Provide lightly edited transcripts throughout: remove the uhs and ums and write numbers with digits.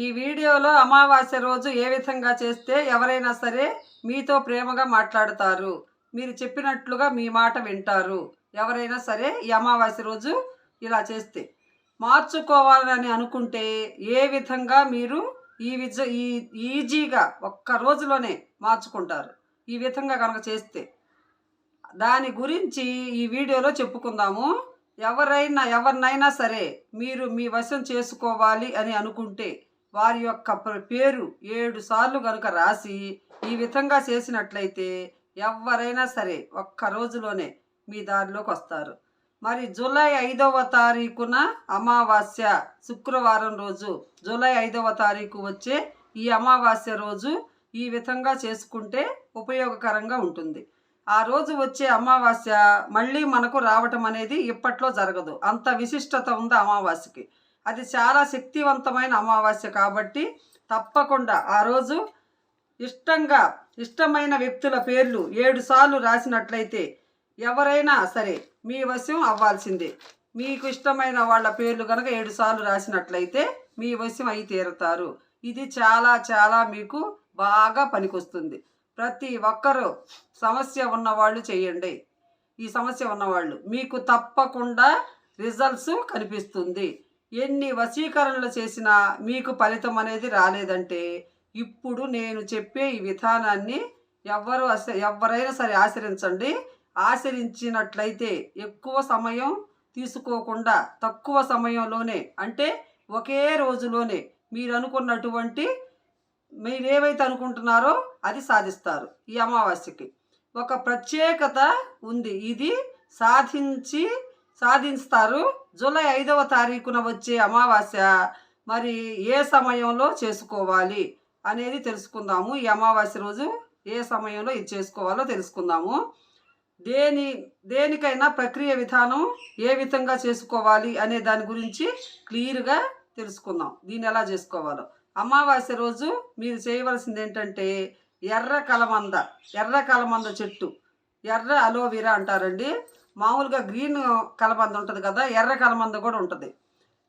ఈ వీడియోలో అమావాస్య రోజు ఏ విధంగా చేస్తే ఎవరైనా సరే మీతో ప్రేమగా మాట్లాడతారు, మీరు చెప్పినట్లుగా మీ మాట వింటారు. ఎవరైనా సరే ఈ అమావాస్య రోజు ఇలా చేస్తే మార్చుకోవాలని అనుకుంటే ఏ విధంగా మీరు ఈజీగా ఒక్క రోజులోనే మార్చుకుంటారు. ఈ విధంగా కనుక చేస్తే దాని గురించి ఈ వీడియోలో చెప్పుకుందాము. ఎవరినైనా సరే మీరు మీ వశం చేసుకోవాలి అని అనుకుంటే వారి యొక్క పేరు 7 సార్లు కనుక రాసి ఈ విధంగా చేసినట్లయితే ఎవరైనా సరే ఒక్క రోజులోనే మీ దారిలోకి వస్తారు. మరి జూలై 5వ తారీఖున అమావాస్య శుక్రవారం రోజు, జూలై 5వ తారీఖు వచ్చే ఈ అమావాస్య రోజు ఈ విధంగా చేసుకుంటే ఉపయోగకరంగా ఉంటుంది. ఆ రోజు వచ్చే అమావాస్య మళ్ళీ మనకు రావటం అనేది ఇప్పట్లో జరగదు. అంత విశిష్టత ఉంది అమావాస్యకి. అది చాలా శక్తివంతమైన అమావాస్య కాబట్టి తప్పకుండా ఆ రోజు ఇష్టమైన వ్యక్తుల పేర్లు 7 సార్లు రాసినట్లయితే ఎవరైనా సరే మీ వశం అవ్వాల్సిందే. మీకు ఇష్టమైన వాళ్ళ పేర్లు కనుక 7 సార్లు రాసినట్లయితే మీ వశం అయి తీరుతారు. ఇది చాలా చాలా మీకు బాగా పనికొస్తుంది. ప్రతి ఒక్కరూ సమస్య ఉన్నవాళ్ళు చేయండి. ఈ సమస్య ఉన్నవాళ్ళు మీకు తప్పకుండా రిజల్ట్స్ కనిపిస్తుంది. ఎన్ని వశీకరణలు చేసినా మీకు ఫలితం అనేది రాలేదంటే ఇప్పుడు నేను చెప్పే ఈ విధానాన్ని ఎవరైనా సరే ఆచరించండి. ఆచరించినట్లయితే ఎక్కువ సమయం తీసుకోకుండా తక్కువ సమయంలోనే, అంటే ఒకే రోజులోనే మీరేవైతే అనుకుంటున్నారో అది సాధిస్తారు. ఈ అమావాస్యకి ఒక ప్రత్యేకత ఉంది. ఇది సాధిస్తారు. జూలై 5వ తారీఖున వచ్చే అమావాస్య మరి ఏ సమయంలో చేసుకోవాలి అనేది తెలుసుకుందాము. ఈ అమావాస్య రోజు ఏ సమయంలో ఇది చేసుకోవాలో తెలుసుకుందాము. దేనికైనా ప్రక్రియ విధానం ఏ విధంగా చేసుకోవాలి అనే దాని గురించి క్లియర్గా తెలుసుకుందాం. దీన్ని ఎలా చేసుకోవాలో. అమావాస్య రోజు మీరు చేయవలసింది ఏంటంటే ఎర్ర కలమంద చెట్టు, ఎర్ర అలోవెరా అంటారండి. మామూలుగా గ్రీన్ కలబంద ఉంటుంది కదా, ఎర్ర కలమంద కూడా ఉంటుంది.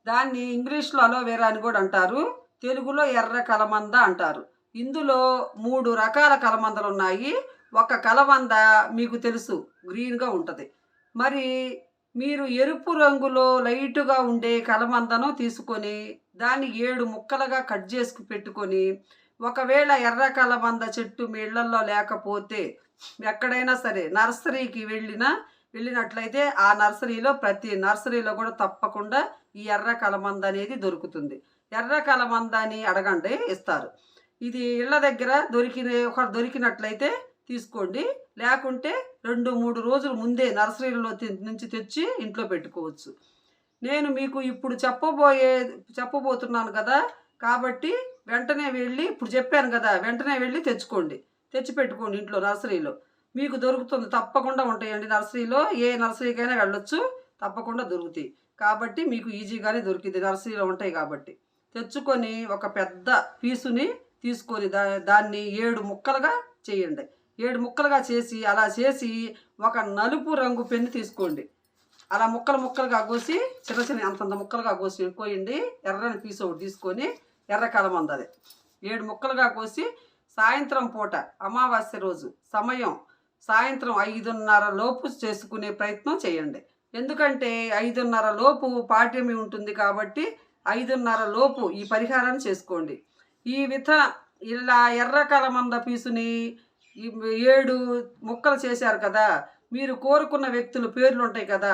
దాన్ని ఇంగ్లీష్లో అలోవెరా అని కూడా అంటారు, తెలుగులో ఎర్ర కలమంద అంటారు. ఇందులో 3 రకాల కలమందలు ఉన్నాయి. ఒక కలబంద మీకు తెలుసు గ్రీన్గా ఉంటుంది. మరి మీరు ఎరుపు రంగులో లైట్గా ఉండే కలమందను తీసుకొని దాన్ని 7 ముక్కలుగా కట్ చేసి పెట్టుకొని, ఒకవేళ ఎర్ర కలబంద చెట్టు మీ ఇళ్లల్లో లేకపోతే ఎక్కడైనా సరే నర్సరీకి వెళ్ళినట్లయితే ఆ నర్సరీలో ప్రతి నర్సరీలో కూడా తప్పకుండా ఈ ఎర్ర కలమంద అనేది దొరుకుతుంది. ఎర్ర కలమంద అని అడగండి, ఇస్తారు. ఇది ఇళ్ళ దగ్గర దొరికినట్లయితే తీసుకోండి. లేకుంటే 2-3 రోజుల ముందే నర్సరీలో నుంచి తెచ్చి ఇంట్లో పెట్టుకోవచ్చు. నేను మీకు ఇప్పుడు చెప్పబోతున్నాను కదా, కాబట్టి వెంటనే వెళ్ళి, ఇప్పుడు చెప్పాను కదా, వెంటనే వెళ్ళి తెచ్చి పెట్టుకోండి ఇంట్లో. నర్సరీలో మీకు దొరుకుతుంది, తప్పకుండా ఉంటాయండి. నర్సరీలో ఏ నర్సరీకైనా వెళ్ళొచ్చు, తప్పకుండా దొరుకుతాయి. కాబట్టి మీకు ఈజీగానే దొరికింది, నర్సరీలో ఉంటాయి కాబట్టి. తెచ్చుకొని ఒక పెద్ద పీసుని తీసుకొని దాన్ని 7 ముక్కలుగా చేయండి. 7 ముక్కలుగా చేసి, అలా చేసి ఒక నలుపు రంగు పెన్ను తీసుకోండి. అలా ముక్కలుగా కోసి చిన్న అంతంత ముక్కలుగా కోయండి. ఎర్రని పీసు ఒకటి తీసుకొని, ఎర్ర కలమంద అదే 7 ముక్కలుగా కోసి సాయంత్రం పూట అమావాస్య రోజు సాయంత్రం 5:30 లోపు చేసుకునే ప్రయత్నం చేయండి. ఎందుకంటే 5:30 లోపు పాఠ్యమి ఉంటుంది కాబట్టి 5:30 లోపు ఈ పరిహారాన్ని చేసుకోండి. ఇలా ఎర్ర కలమంద పీసుని 7 ముక్కలు చేశారు కదా, మీరు కోరుకున్న వ్యక్తుల పేర్లు ఉంటాయి కదా,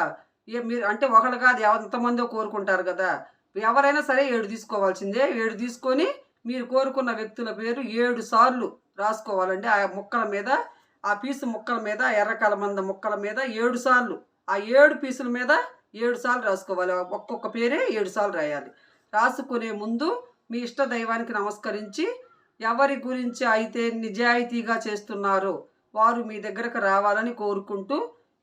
మీరు అంటే ఒకళ్ళు కాదు ఎంతమందో కోరుకుంటారు కదా, ఎవరైనా సరే 7 తీసుకోవాల్సిందే. 7 తీసుకొని మీరు కోరుకున్న వ్యక్తుల పేరు 7 సార్లు రాసుకోవాలండి. ఆ ముక్కల మీద, ఆ పీసు ముక్కల మీద, ఎర్ర కలమంద ముక్కల మీద 7 సార్లు, ఆ 7 పీసుల మీద 7 సార్లు రాసుకోవాలి. ఒక్కొక్క పేరే 7 సార్లు రాయాలి. రాసుకునే ముందు మీ ఇష్ట దైవానికి నమస్కరించి, ఎవరి గురించి అయితే నిజాయితీగా చేస్తున్నారో వారు మీ దగ్గరకు రావాలని కోరుకుంటూ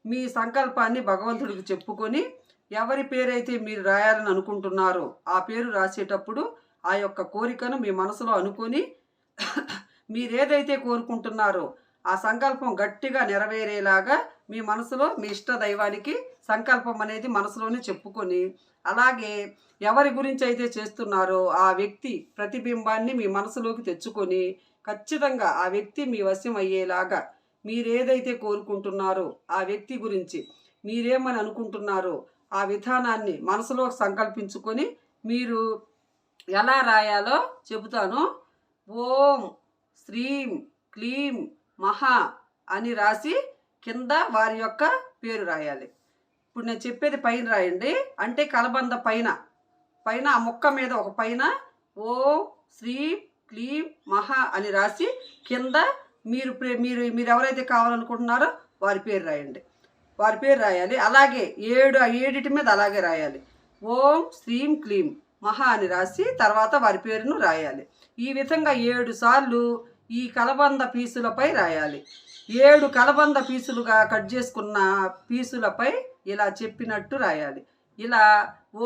మీ సంకల్పాన్ని భగవంతుడికి చెప్పుకొని, ఎవరి పేరైతే మీరు రాయాలని అనుకుంటున్నారో ఆ పేరు రాసేటప్పుడు ఆ యొక్క కోరికను మీ మనసులో అనుకొని మీరేదైతే కోరుకుంటున్నారో ఆ సంకల్పం గట్టిగా నెరవేరేలాగా మీ మనసులో మీ ఇష్ట దైవానికి సంకల్పం అనేది మనసులోనే చెప్పుకొని, అలాగే ఎవరి గురించి అయితే చేస్తున్నారో ఆ వ్యక్తి ప్రతిబింబాన్ని మీ మనసులోకి తెచ్చుకొని, ఖచ్చితంగా ఆ వ్యక్తి మీ వశం అయ్యేలాగా మీరేదైతే కోరుకుంటున్నారో ఆ వ్యక్తి గురించి మీరేమని అనుకుంటున్నారో ఆ విధానాన్ని మనసులో సంకల్పించుకొని మీరు ఎలా రాయాలో చెబుతాను. ఓం శ్రీం క్లీం మహా అని రాసి కింద వారి యొక్క పేరు రాయాలి. ఇప్పుడు నేను చెప్పేది పైన రాయండి. అంటే కలబంద పైన ఆ మొక్క మీద ఒక పైన ఓం శ్రీం క్లీం మహా అని రాసి కింద మీరు మీరు మీరు ఎవరైతే కావాలనుకుంటున్నారో వారి పేరు రాయండి. వారి పేరు రాయాలి. అలాగే ఏడిటి మీద అలాగే రాయాలి. ఓం శ్రీం క్లీం మహా అని రాసి తర్వాత వారి పేరును రాయాలి. ఈ విధంగా 7 సార్లు ఈ కలబంద పీసులపై రాయాలి. 7 కలబంద పీసులుగా కట్ చేసుకున్న పీసులపై ఇలా చెప్పినట్టు రాయాలి. ఇలా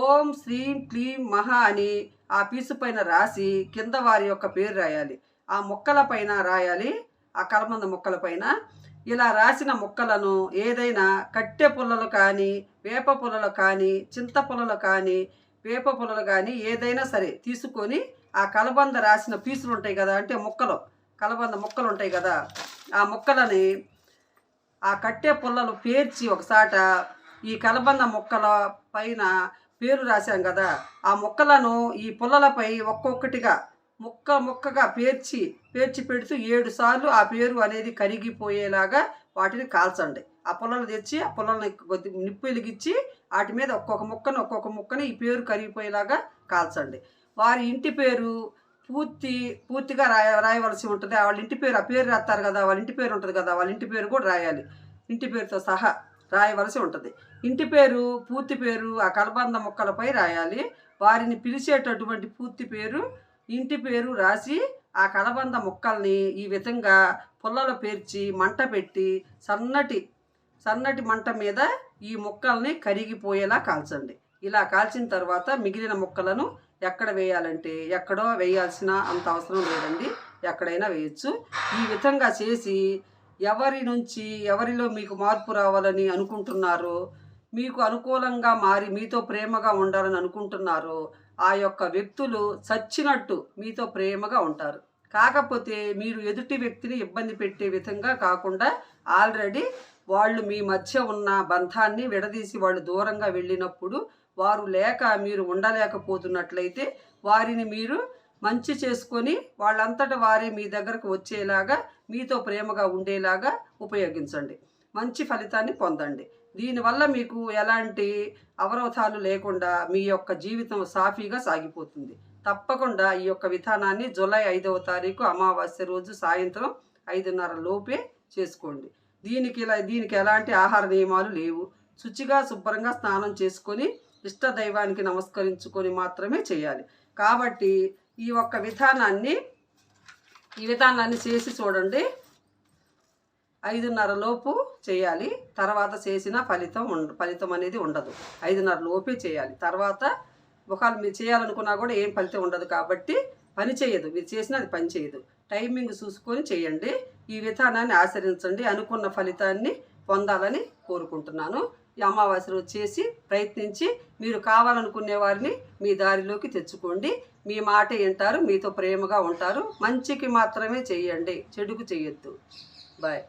ఓం శ్రీం క్లీం మహా అని ఆ పీసు పైన రాసి కింద వారి యొక్క పేరు రాయాలి. ఆ మొక్కల పైన రాయాలి. ఆ కలబంద మొక్కల పైన ఇలా రాసిన మొక్కలను ఏదైనా కట్టె పుల్లలు కానీ, వేప పుల్లలు కానీ, చింత పుల్లలు కానీ, వేప పుల్లలు కానీ ఏదైనా సరే తీసుకొని ఆ కలబంద రాసిన పీసులు ఉంటాయి కదా, అంటే మొక్కలు కలబంద మొక్కలు ఉంటాయి కదా, ఆ మొక్కలని ఆ కట్టె పుల్లలు పేర్చి ఒకసాట ఈ కలబంద మొక్కల పైన పేరు రాశాం కదా, ఆ మొక్కలను ఈ పుల్లలపై ఒక్కొక్కటిగా ముక్కగా పేర్చి పెడుతూ 7 సార్లు ఆ పేరు అనేది కరిగిపోయేలాగా వాటిని కాల్చండి. ఆ పుల్లలు తెచ్చి ఆ పుల్లల్ని కొద్ది నిప్పు వెలిగించి వాటి మీద ఒక్కొక్క ముక్కని ఈ పేరు కరిగిపోయేలాగా కాల్చండి. వారి ఇంటి పేరు పూర్తిగా రాయవలసి ఉంటుంది. వాళ్ళ ఇంటి పేరు ఆ పేరు రాస్తారు కదా, వాళ్ళ ఇంటి పేరు ఉంటుంది కదా, వాళ్ళ ఇంటి పేరు కూడా రాయాలి. ఇంటి పేరుతో సహా రాయవలసి ఉంటుంది. ఇంటి పేరు పూర్తి పేరు ఆ కలబంద మొక్కలపై రాయాలి. వారిని పిలిచేటటువంటి పూర్తి పేరు ఇంటి పేరు రాసి ఆ కలబంద మొక్కల్ని ఈ విధంగా పుల్లలో పేర్చి మంట పెట్టి సన్నటి మంట మీద ఈ మొక్కల్ని కరిగిపోయేలా కాల్చండి. ఇలా కాల్చిన తర్వాత మిగిలిన మొక్కలను ఎక్కడ వేయాలంటే ఎక్కడో వేయాల్సిన అంత అవసరం లేదండి, ఎక్కడైనా వేయచ్చు. ఈ విధంగా చేసి ఎవరిలో మీకు మార్పు రావాలని అనుకుంటున్నారో, మీకు అనుకూలంగా మారి మీతో ప్రేమగా ఉండాలని అనుకుంటున్నారో ఆ యొక్క వ్యక్తులు చచ్చినట్టు మీతో ప్రేమగా ఉంటారు. కాకపోతే మీరు ఎదుటి వ్యక్తిని ఇబ్బంది పెట్టే విధంగా కాకుండా ఆల్రెడీ వాళ్ళు మీ మధ్య ఉన్న బంధాన్ని విడదీసి వాళ్ళు దూరంగా వెళ్ళినప్పుడు వారు లేక మీరు ఉండలేకపోతున్నట్లయితే వారిని మీరు మంచి చేసుకొని వాళ్ళంతట వారే మీ దగ్గరకు వచ్చేలాగా మీతో ప్రేమగా ఉండేలాగా ఉపయోగించండి. మంచి ఫలితాన్ని పొందండి. దీనివల్ల మీకు ఎలాంటి అవరోధాలు లేకుండా మీ యొక్క జీవితం సాఫీగా సాగిపోతుంది. తప్పకుండా ఈ యొక్క విధానాన్ని జూలై 5వ తారీఖు అమావాస్య రోజు సాయంత్రం 5:30 లోపే చేసుకోండి. దీనికి ఎలాంటి ఆహార నియమాలు లేవు. శుచిగా శుభ్రంగా స్నానం చేసుకొని ఇష్ట దైవానికి నమస్కరించుకొని మాత్రమే చేయాలి. కాబట్టి ఈ విధానాన్ని చేసి చూడండి. 5:30 లోపు చేయాలి. తర్వాత చేసిన ఫలితం అనేది ఉండదు. 5:30 లోపే చేయాలి. తర్వాత ఒకవేళ మీరు చేయాలనుకున్నా కూడా ఏం ఫలితం ఉండదు. కాబట్టి పని చేయదు, మీరు చేసినా అది పని చేయదు. టైమింగ్ చూసుకొని చేయండి. ఈ విధానాన్ని ఆచరించండి. అనుకున్న ఫలితాన్ని పొందాలని కోరుకుంటున్నాను. ఈ అమావాస్య రోజు చేసి ప్రయత్నించి మీరు కావాలనుకునే వారిని మీ దారిలోకి తెచ్చుకోండి. మీ మాట వింటారు, మీతో ప్రేమగా ఉంటారు. మంచికి మాత్రమే చేయండి, చెడుకు చేయొద్దు. బాయ్.